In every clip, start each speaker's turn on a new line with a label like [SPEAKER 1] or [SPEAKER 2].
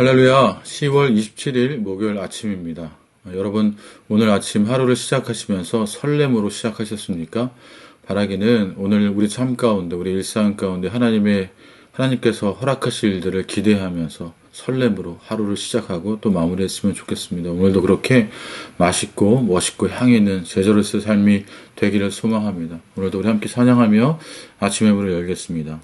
[SPEAKER 1] 할렐루야, 10월 27일 목요일 아침입니다. 여러분, 오늘 아침 하루를 시작하시면서 설렘으로 시작하셨습니까? 바라기는 오늘 우리 삶 가운데, 우리 일상 가운데 하나님께서 허락하실 일들을 기대하면서 설렘으로 하루를 시작하고 또 마무리했으면 좋겠습니다. 오늘도 그렇게 맛있고 멋있고 향이 있는 제자로서의 삶이 되기를 소망합니다. 오늘도 우리 함께 찬양하며 아침의 문을 열겠습니다.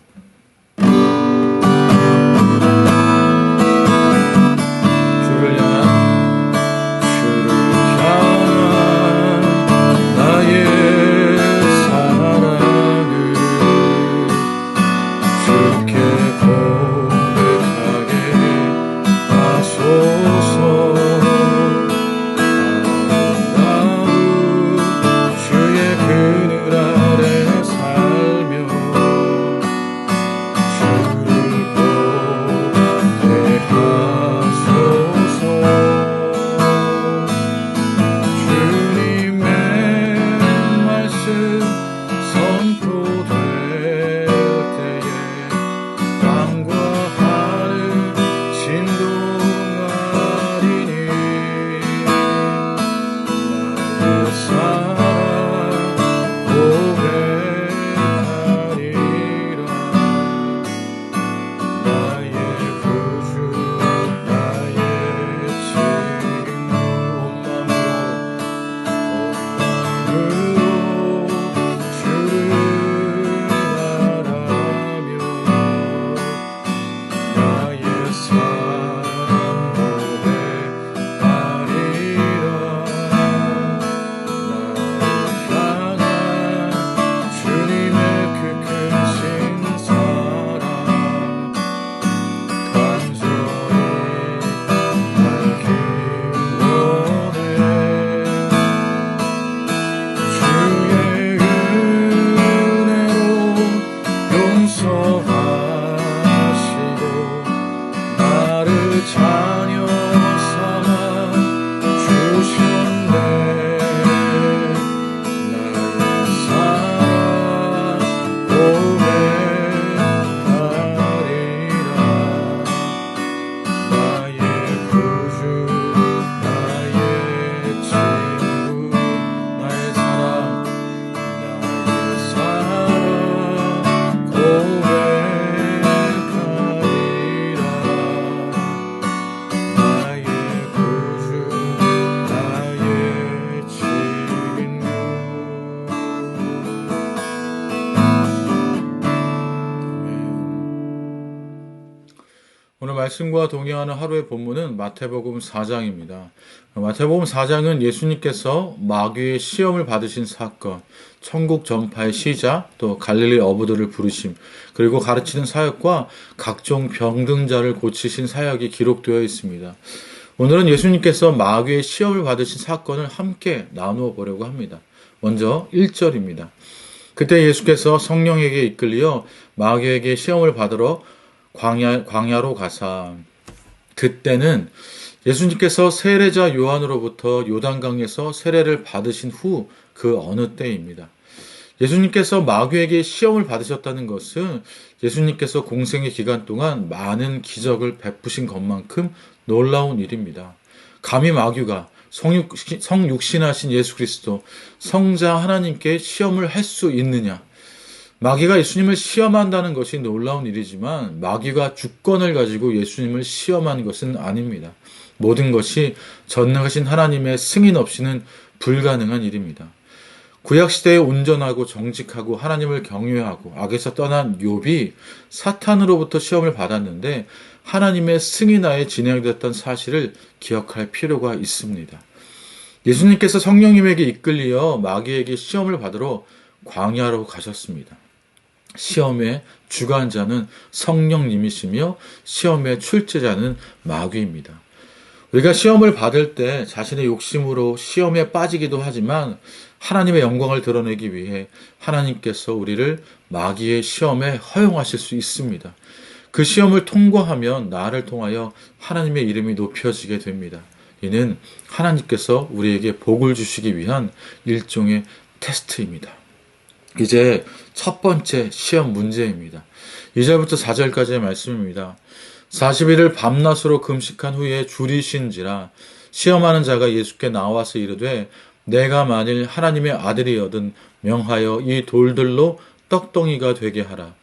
[SPEAKER 1] 오늘 말씀과 동행하는 하루의 본문은 마태복음 4장입니다. 마태복음 4장은 예수님께서 마귀의 시험을 받으신 사건, 천국 전파의 시작, 또 갈릴리 어부들을 부르심, 그리고 가르치는 사역과 각종 병든자를 고치신 사역이 기록되어 있습니다. 오늘은 예수님께서 마귀의 시험을 받으신 사건을 함께 나누어 보려고 합니다. 먼저 1절입니다. 그때 예수께서 성령에게 이끌려 마귀에게 시험을 받으러 광야로 가사. 그때는 예수님께서 세례자 요한으로부터 요단강에서 세례를 받으신 후 그 어느 때입니다. 예수님께서 마귀에게 시험을 받으셨다는 것은 예수님께서 공생의 기간 동안 많은 기적을 베푸신 것만큼 놀라운 일입니다. 감히 마귀가 성육신하신 예수 그리스도 성자 하나님께 시험을 할 수 있느냐? 마귀가 예수님을 시험한다는 것이 놀라운 일이지만 마귀가 주권을 가지고 예수님을 시험한 것은 아닙니다. 모든 것이 전능하신 하나님의 승인 없이는 불가능한 일입니다. 구약시대에 온전하고 정직하고 하나님을 경외하고 악에서 떠난 욥이 사탄으로부터 시험을 받았는데 하나님의 승인하에 진행됐던 사실을 기억할 필요가 있습니다. 예수님께서 성령님에게 이끌려 마귀에게 시험을 받으러 광야로 가셨습니다. 시험의 주관자는 성령님이시며 시험의 출제자는 마귀입니다. 우리가 시험을 받을 때 자신의 욕심으로 시험에 빠지기도 하지만 하나님의 영광을 드러내기 위해 하나님께서 우리를 마귀의 시험에 허용하실 수 있습니다. 그 시험을 통과하면 나를 통하여 하나님의 이름이 높여지게 됩니다. 이는 하나님께서 우리에게 복을 주시기 위한 일종의 테스트입니다. 이제 첫 번째 시험 문제입니다. 2절부터 4절까지의 말씀입니다. 40일을 밤낮으로 금식한 후에 줄이신지라 시험하는 자가 예수께 나와서 이르되 내가 만일 하나님의 아들이거든 명하여 이 돌들로 떡덩이가 되게 하라.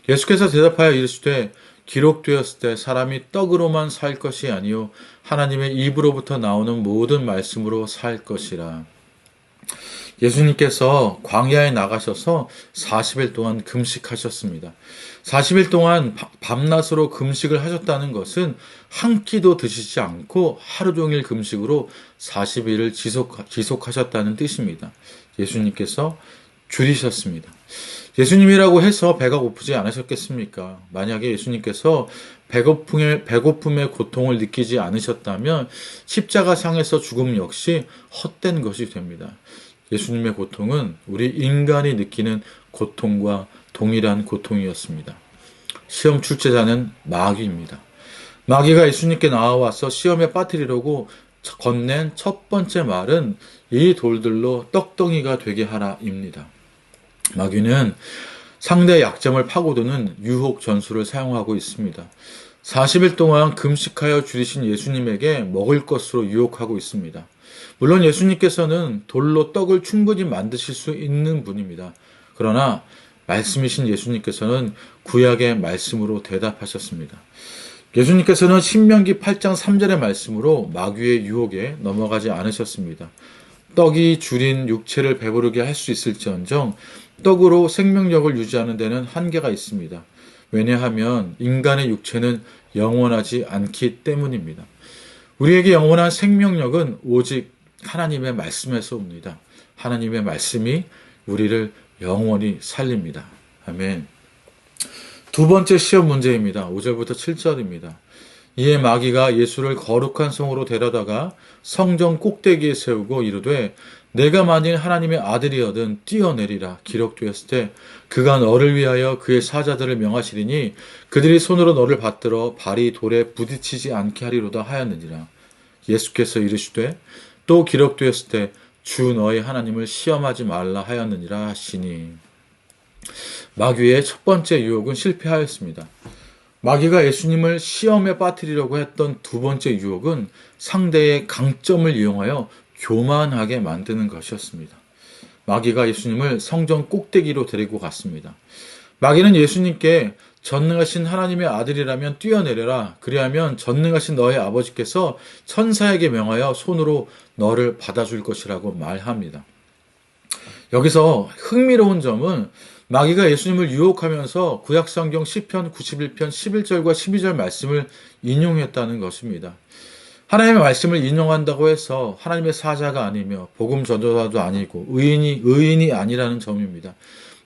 [SPEAKER 1] 예수께서 대답하여 이르시되 기록되었을 때 사람이 떡으로만 살 것이 아니요 하나님의 입으로부터 나오는 모든 말씀으로 살 것이라. 예수님께서 광야에 나가셔서 40일 동안 금식하셨습니다. 40일 동안 밤낮으로 금식을 하셨다는 것은 한 끼도 드시지 않고 하루 종일 금식으로 40일을 지속하셨다는 뜻입니다. 예수님께서 줄이셨습니다. 예수님이라고 해서 배가 고프지 않으셨겠습니까? 만약에 예수님께서 배고픔의 고통을 느끼지 않으셨다면 십자가상에서 죽음 역시 헛된 것이 됩니다. 예수님의 고통은 우리 인간이 느끼는 고통과 동일한 고통이었습니다. 시험 출제자는 마귀입니다. 마귀가 예수님께 나와서 시험에 빠뜨리려고 건넨 첫 번째 말은 이 돌들로 떡덩이가 되게 하라입니다. 마귀는 상대의 약점을 파고드는 유혹 전술을 사용하고 있습니다. 40일 동안 금식하여 줄이신 예수님에게 먹을 것으로 유혹하고 있습니다. 물론 예수님께서는 돌로 떡을 충분히 만드실 수 있는 분입니다. 그러나 말씀이신 예수님께서는 구약의 말씀으로 대답하셨습니다. 예수님께서는 신명기 8장 3절의 말씀으로 마귀의 유혹에 넘어가지 않으셨습니다. 떡이 줄인 육체를 배부르게 할 수 있을지언정 떡으로 생명력을 유지하는 데는 한계가 있습니다. 왜냐하면 인간의 육체는 영원하지 않기 때문입니다. 우리에게 영원한 생명력은 오직 하나님의 말씀에서 옵니다. 하나님의 말씀이 우리를 영원히 살립니다. 아멘. 두 번째 시험 문제입니다. 5절부터 7절입니다. 이에 마귀가 예수를 거룩한 성으로 데려다가 성전 꼭대기에 세우고 이르되 내가 만일 하나님의 아들이거든 뛰어내리라 기록되었을 때 그가 너를 위하여 그의 사자들을 명하시리니 그들이 손으로 너를 받들어 발이 돌에 부딪히지 않게 하리로다 하였느니라. 예수께서 이르시되 또 기록되었을 때 주 너의 하나님을 시험하지 말라 하였느니라 하시니. 마귀의 첫 번째 유혹은 실패하였습니다. 마귀가 예수님을 시험에 빠뜨리려고 했던 두 번째 유혹은 상대의 강점을 이용하여 교만하게 만드는 것이었습니다. 마귀가 예수님을 성전 꼭대기로 데리고 갔습니다. 마귀는 예수님께 전능하신 하나님의 아들이라면 뛰어내려라. 그리하면 전능하신 너의 아버지께서 천사에게 명하여 손으로 너를 받아줄 것이라고 말합니다. 여기서 흥미로운 점은 마귀가 예수님을 유혹하면서 구약성경 시편 91편 11절과 12절 말씀을 인용했다는 것입니다. 하나님의 말씀을 인용한다고 해서 하나님의 사자가 아니며 복음 전도자도 아니고 의인이 아니라는 점입니다.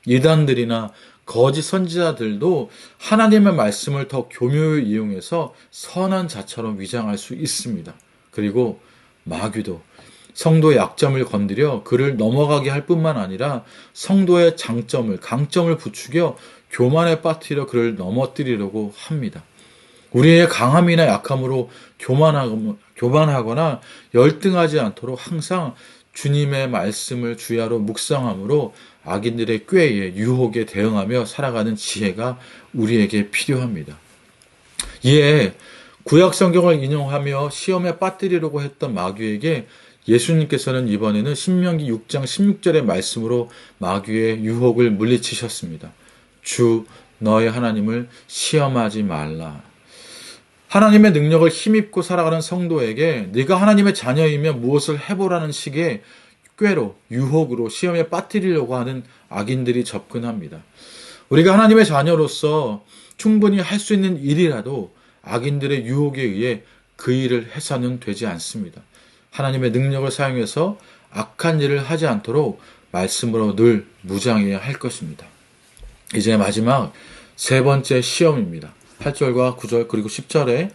[SPEAKER 1] 이단들이나 거짓 선지자들도 하나님의 말씀을 더 교묘히 이용해서 선한 자처럼 위장할 수 있습니다. 그리고 마귀도 성도의 약점을 건드려 그를 넘어가게 할 뿐만 아니라 성도의 강점을 부추겨 교만에 빠뜨려 그를 넘어뜨리려고 합니다. 우리의 강함이나 약함으로 교만하거나 열등하지 않도록 항상 주님의 말씀을 주야로 묵상함으로 악인들의 꾀에 유혹에 대응하며 살아가는 지혜가 우리에게 필요합니다. 이에 구약 성경을 인용하며 시험에 빠뜨리려고 했던 마귀에게 예수님께서는 이번에는 신명기 6장 16절의 말씀으로 마귀의 유혹을 물리치셨습니다. 주 너의 하나님을 시험하지 말라. 하나님의 능력을 힘입고 살아가는 성도에게 네가 하나님의 자녀이면 무엇을 해보라는 식의 꾀로 유혹으로 시험에 빠뜨리려고 하는 악인들이 접근합니다. 우리가 하나님의 자녀로서 충분히 할 수 있는 일이라도 악인들의 유혹에 의해 그 일을 해서는 되지 않습니다. 하나님의 능력을 사용해서 악한 일을 하지 않도록 말씀으로 늘 무장해야 할 것입니다. 이제 마지막 세 번째 시험입니다. 8절과 9절 그리고 10절에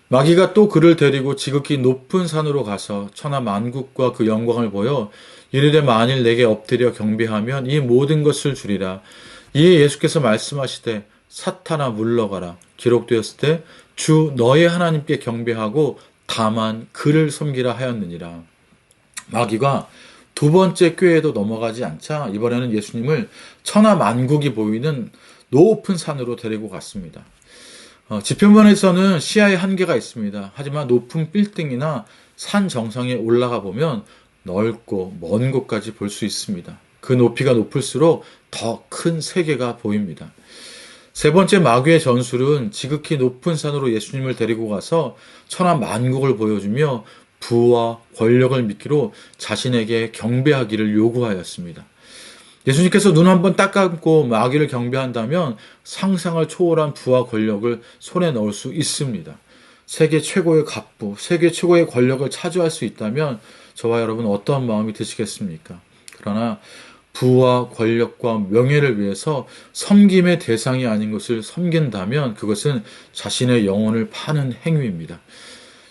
[SPEAKER 1] 마귀가 또 그를 데리고 지극히 높은 산으로 가서 천하 만국과 그 영광을 보여 이르되 만일 내게 엎드려 경배하면 이 모든 것을 주리라. 이에 예수께서 말씀하시되 사탄아 물러가라. 기록되었을 때 주 너의 하나님께 경배하고 다만 그를 섬기라 하였느니라. 마귀가 두 번째 꾀에도 넘어가지 않자 이번에는 예수님을 천하 만국이 보이는 높은 산으로 데리고 갔습니다. 지표면에서는 시야의 한계가 있습니다. 하지만 높은 빌딩이나 산 정상에 올라가 보면 넓고 먼 곳까지 볼 수 있습니다. 그 높이가 높을수록 더 큰 세계가 보입니다. 세 번째 마귀의 전술은 지극히 높은 산으로 예수님을 데리고 가서 천하만국을 보여주며 부와 권력을 미끼로 자신에게 경배하기를 요구하였습니다. 예수님께서 눈 한번 딱 감고 마귀를 경배한다면 상상을 초월한 부와 권력을 손에 넣을 수 있습니다. 세계 최고의 갑부, 세계 최고의 권력을 차지할 수 있다면 저와 여러분 어떤 마음이 드시겠습니까? 그러나 부와 권력과 명예를 위해서 섬김의 대상이 아닌 것을 섬긴다면 그것은 자신의 영혼을 파는 행위입니다.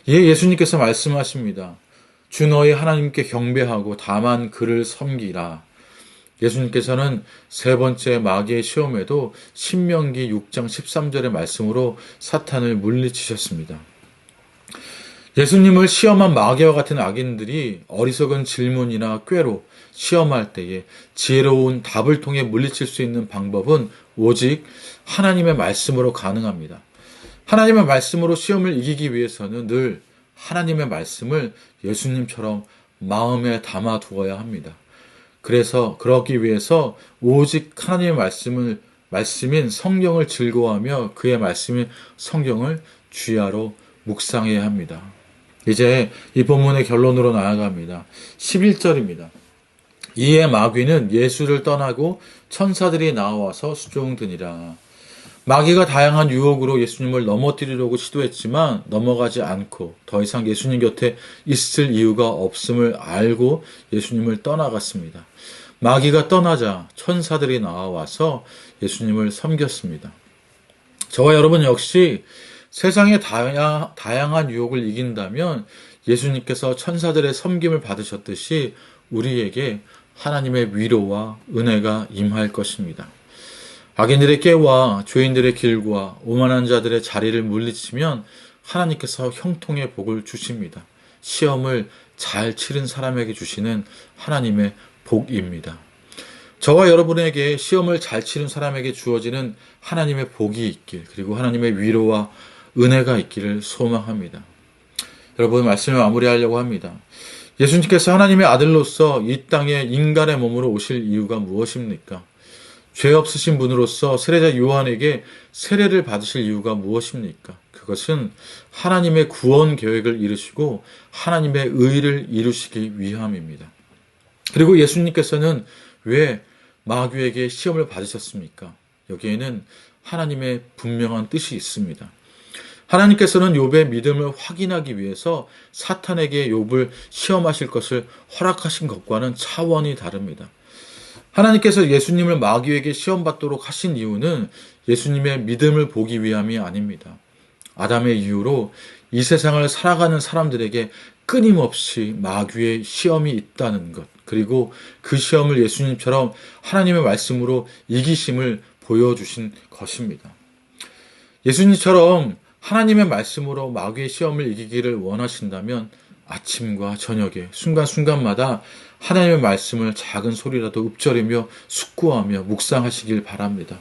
[SPEAKER 1] 이에 예수님께서 말씀하십니다. 주 너희 하나님께 경배하고 다만 그를 섬기라. 예수님께서는 세 번째 마귀의 시험에도 신명기 6장 13절의 말씀으로 사탄을 물리치셨습니다. 예수님을 시험한 마귀와 같은 악인들이 어리석은 질문이나 꾀로 시험할 때에 지혜로운 답을 통해 물리칠 수 있는 방법은 오직 하나님의 말씀으로 가능합니다. 하나님의 말씀으로 시험을 이기기 위해서는 늘 하나님의 말씀을 예수님처럼 마음에 담아 두어야 합니다. 그래서 그러기 위해서 오직 하나님의 말씀인 성경을 즐거워하며 그의 말씀인 성경을 주야로 묵상해야 합니다. 이제 이 본문의 결론으로 나아갑니다. 11절입니다. 이에 마귀는 예수를 떠나고 천사들이 나와서 수종드니라. 마귀가 다양한 유혹으로 예수님을 넘어뜨리려고 시도했지만 넘어가지 않고 더 이상 예수님 곁에 있을 이유가 없음을 알고 예수님을 떠나갔습니다. 마귀가 떠나자 천사들이 나와서 예수님을 섬겼습니다. 저와 여러분 역시 세상의 다양한 유혹을 이긴다면 예수님께서 천사들의 섬김을 받으셨듯이 우리에게 하나님의 위로와 은혜가 임할 것입니다. 악인들의 깨와 죄인들의 길과 오만한 자들의 자리를 물리치면 하나님께서 형통의 복을 주십니다. 시험을 잘 치른 사람에게 주시는 하나님의 복입니다. 저와 여러분에게 시험을 잘 치른 사람에게 주어지는 하나님의 복이 있길, 그리고 하나님의 위로와 은혜가 있기를 소망합니다. 여러분, 말씀을 마무리하려고 합니다. 예수님께서 하나님의 아들로서 이 땅에 인간의 몸으로 오실 이유가 무엇입니까? 죄 없으신 분으로서 세례자 요한에게 세례를 받으실 이유가 무엇입니까? 그것은 하나님의 구원 계획을 이루시고 하나님의 의를 이루시기 위함입니다. 그리고 예수님께서는 왜 마귀에게 시험을 받으셨습니까? 여기에는 하나님의 분명한 뜻이 있습니다. 하나님께서는 욥의 믿음을 확인하기 위해서 사탄에게 욥을 시험하실 것을 허락하신 것과는 차원이 다릅니다. 하나님께서 예수님을 마귀에게 시험받도록 하신 이유는 예수님의 믿음을 보기 위함이 아닙니다. 아담의 이후로 이 세상을 살아가는 사람들에게 끊임없이 마귀의 시험이 있다는 것, 그리고 그 시험을 예수님처럼 하나님의 말씀으로 이기심을 보여주신 것입니다. 예수님처럼 하나님의 말씀으로 마귀의 시험을 이기기를 원하신다면 아침과 저녁에 순간순간마다 하나님의 말씀을 작은 소리라도 읊조리며 숙고하며 묵상하시길 바랍니다.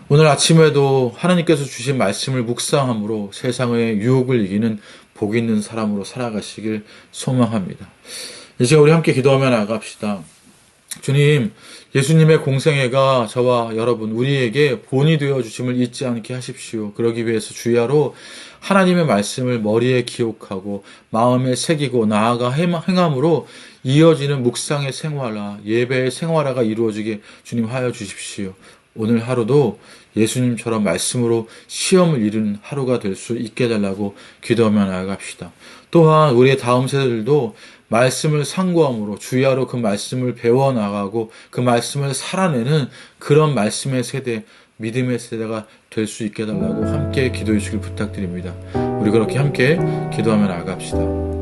[SPEAKER 1] 오늘 아침에도 하나님께서 주신 말씀을 묵상함으로 세상의 유혹을 이기는 복 있는 사람으로 살아가시길 소망합니다. 이제 우리 함께 기도하며 나아갑시다. 주님, 예수님의 공생애가 저와 여러분 우리에게 본이 되어 주심을 잊지 않게 하십시오. 그러기 위해서 주야로 하나님의 말씀을 머리에 기억하고 마음에 새기고 나아가 행함으로 이어지는 묵상의 생활화, 예배의 생활화가 이루어지게 주님 하여 주십시오. 오늘 하루도 예수님처럼 말씀으로 시험을 이루는 하루가 될 수 있게 해달라고 기도하며 나아갑시다. 또한 우리의 다음 세대들도 말씀을 상고함으로 주야로 그 말씀을 배워나가고 그 말씀을 살아내는 그런 말씀의 세대, 믿음의 세대가 될 수 있게 해달라고 함께 기도해 주시길 부탁드립니다. 우리 그렇게 함께 기도하며 나아갑시다.